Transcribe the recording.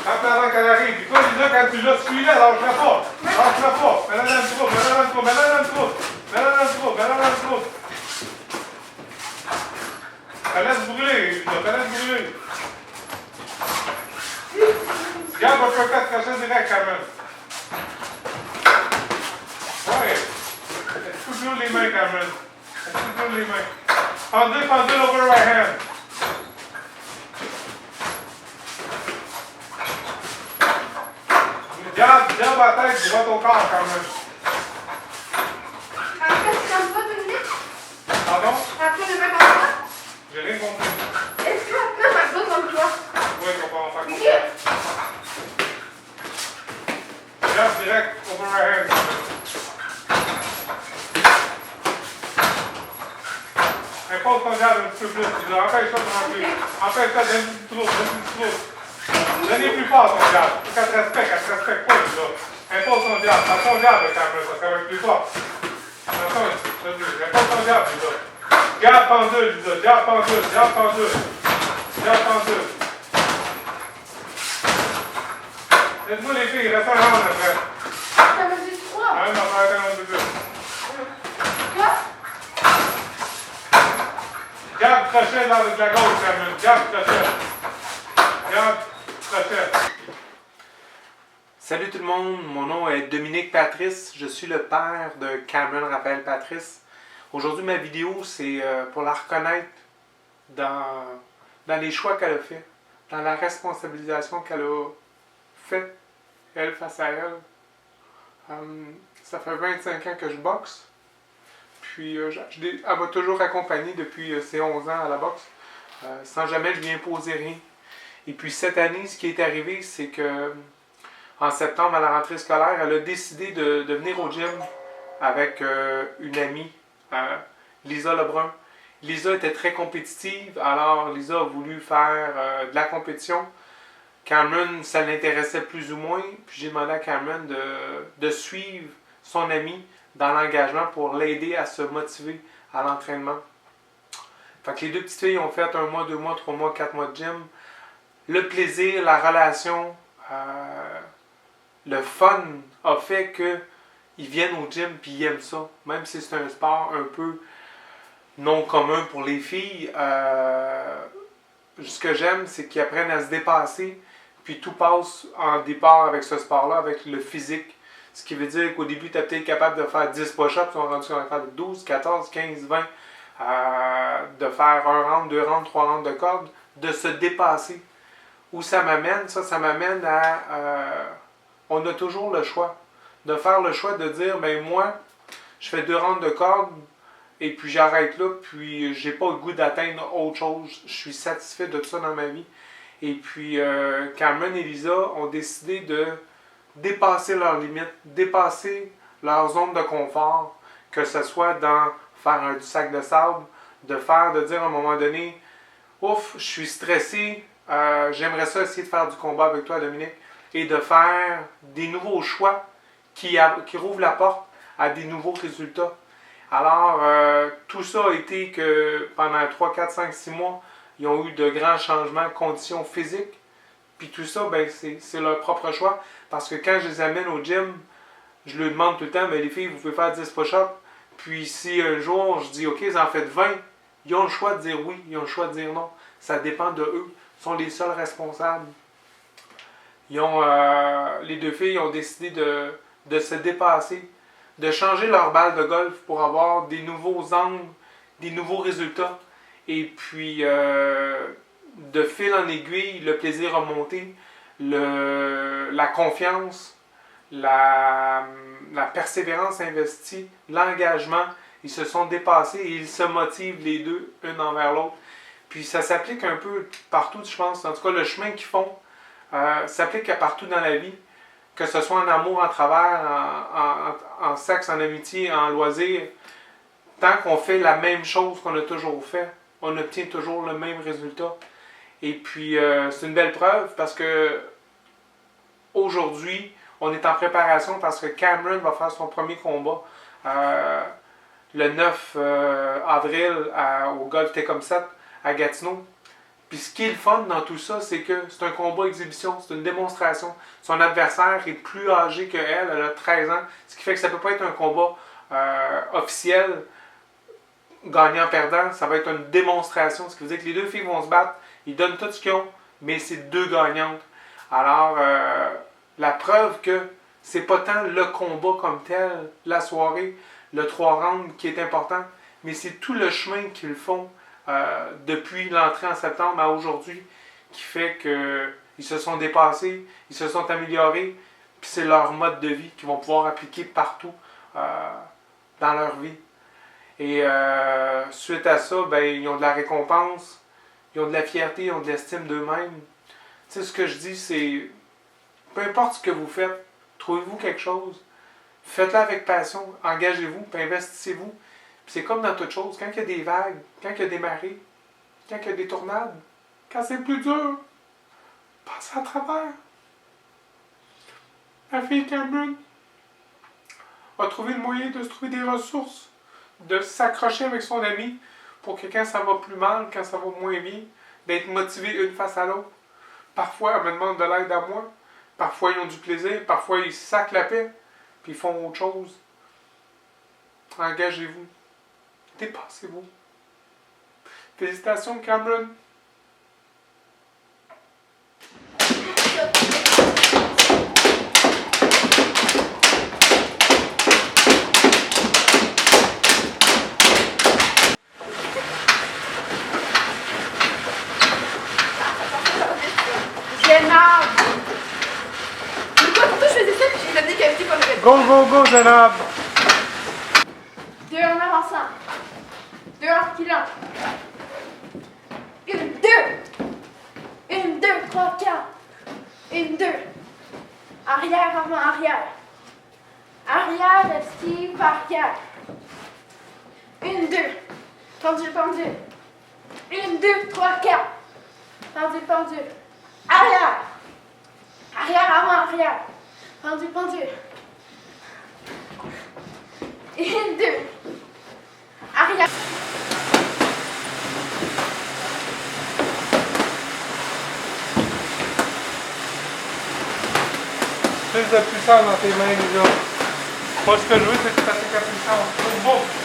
Attends qu'elle arrive. Puis toi, Lisa, quand tu l'as, suis-la, lâche-la pas. Lâche-la pas. Mets-la dans le trou, mets-la dans le trou, mets-la dans le trou. Mets-la dans le trou, mets-la dans le trou. Ça laisse brûler, Lisa, ça laisse brûler. Garde un peu 4 cachets direct, Cameron. Ouais. Toujours les mains, Cameron. Toujours les mains. Pendule over right hand. Garde la tête droite au corps, Cameron. Après, c'est comme ça, Dominique? Pardon? Après, le mec comme ça? J'ai rien compris. Est-ce que après, ça se donne comme toi? Oui, on va faire comme Ok. ça. Garde direct over right hand. Impose ton garde un petit peu plus. Empêche-toi de rentrer. Empêche-toi de donner du trou. Donnez plus fort ton garde. Faut qu'elle te respecte pas, là. Impose ton garde. Dans ton garde, Cameron, ça va être plus fort. Attention, impose ton garde, Lisa. Garde pendule, Lisa. Garde pendule. Dites-moi les filles, reste un round après. Ça me dit quoi? Ah, on va faire un round de plus. Quoi? Garde crochet dans de la gauche, Cameron. Garde crochet. Salut tout le monde, mon nom est Dominique Patrice, je suis le père de Cameron Raphaël Patrice. Aujourd'hui ma vidéo c'est pour la reconnaître dans les choix qu'elle a fait, dans la responsabilisation qu'elle a fait, elle face à elle. Ça fait 25 ans que je boxe, puis elle m'a toujours accompagné depuis ses 11 ans à la boxe, sans jamais lui imposer rien. Et puis cette année, ce qui est arrivé, c'est que en septembre, à la rentrée scolaire, elle a décidé de venir au gym avec une amie, Lisa Lebrun. Lisa était très compétitive, alors Lisa a voulu faire de la compétition. Cameron, ça l'intéressait plus ou moins, puis j'ai demandé à Cameron de suivre son amie dans l'engagement pour l'aider à se motiver à l'entraînement. Fait que les deux petites filles ont fait 1 mois, 2 mois, 3 mois, 4 mois de gym. Le plaisir, la relation, le fun a fait qu'ils viennent au gym et ils aiment ça. Même si c'est un sport un peu non commun pour les filles, ce que j'aime, c'est qu'ils apprennent à se dépasser. Puis tout passe en départ avec ce sport-là, avec le physique. Ce qui veut dire qu'au début, tu es peut-être capable de faire 10 push-ups, ils sont rendus capables de 12, 14, 15, 20, de faire 1 round, 2 rounds, 3 rounds de corde, de se dépasser. Où ça m'amène? Ça m'amène à... on a toujours le choix. De faire le choix de dire, ben moi, je fais 2 rounds de corde, et puis j'arrête là, puis j'ai pas le goût d'atteindre autre chose. Je suis satisfait de tout ça dans ma vie. Et puis, Cameron et Lisa ont décidé de dépasser leurs limites, dépasser leur zone de confort, que ce soit dans faire du sac de sable, de dire à un moment donné, ouf, je suis stressé, j'aimerais ça essayer de faire du combat avec toi, Dominique, et de faire des nouveaux choix qui rouvrent la porte à des nouveaux résultats. Alors, tout ça a été que pendant 3, 4, 5, 6 mois, ils ont eu de grands changements, conditions physiques. Puis tout ça, ben, c'est leur propre choix. Parce que quand je les amène au gym, je leur demande tout le temps, mais les filles, vous pouvez faire 10 push-ups. Puis si un jour, je dis, OK, vous en faites 20, ils ont le choix de dire oui, ils ont le choix de dire non. Ça dépend de eux. Ils sont les seuls responsables. Les deux filles ont décidé de se dépasser, de changer leur balle de golf pour avoir des nouveaux angles, des nouveaux résultats. Et puis, de fil en aiguille, le plaisir a monté, la confiance, la persévérance investie, l'engagement, ils se sont dépassés et ils se motivent les deux, une envers l'autre. Puis ça s'applique un peu partout, je pense. En tout cas, le chemin qu'ils font s'applique à partout dans la vie. Que ce soit en amour, en travers, en sexe, en amitié, en loisir. Tant qu'on fait la même chose qu'on a toujours fait, on obtient toujours le même résultat. Et puis, c'est une belle preuve parce que aujourd'hui, on est en préparation parce que Cameron va faire son premier combat le 9 avril au Golf Tecum 7 à Gatineau. Puis Puis ce qui est le fun dans tout ça, c'est que c'est un combat exhibition, c'est une démonstration. Son adversaire est plus âgé qu'elle, elle a 13 ans, ce qui fait que ça ne peut pas être un combat officiel, gagnant-perdant, ça va être une démonstration, ce qui veut dire que les deux filles vont se battre, ils donnent tout ce qu'ils ont, mais c'est deux gagnantes. Alors, la preuve que c'est pas tant le combat comme tel, la soirée, le 3 rounds qui est important, mais c'est tout le chemin qu'ils font depuis l'entrée en septembre à aujourd'hui qui fait qu'ils se sont dépassés, ils se sont améliorés, puis c'est leur mode de vie qu'ils vont pouvoir appliquer partout dans leur vie. Et suite à ça, ben, ils ont de la récompense, ils ont de la fierté, ils ont de l'estime d'eux-mêmes. Tu sais, ce que je dis, c'est peu importe ce que vous faites, trouvez-vous quelque chose, faites-le avec passion, engagez-vous, puis investissez-vous. Puis c'est comme dans toute chose, quand il y a des vagues, quand il y a des marées, quand il y a des tornades, quand c'est plus dur, passez à travers. La fille Cameron a trouvé le moyen de se trouver des ressources, de s'accrocher avec son ami pour que quand ça va plus mal, quand ça va moins bien, d'être motivé une face à l'autre. Parfois, elle me demande de l'aide à moi. Parfois, ils ont du plaisir. Parfois, ils sacent la paix. Puis ils font autre chose. Engagez-vous. Dépassez-vous. Félicitations, Cameron. Go, go, go, Zenab! 2 en avançant. 2 en reculant. 1, 2. 1, 2, 3, 4. 1, 2. Arrière, avant, arrière. Arrière, esquive, arrière. 1, 2. Pendule, pendule. 1, 2, 3, 4. Pendule, pendule. Arrière. Arrière, avant, arrière. Pendule, pendule. 1, 2. Arrière. Plus de puissance dans tes mains, les gars. Moi, ce que je veux, c'est que tu fasses ta puissance. Boum!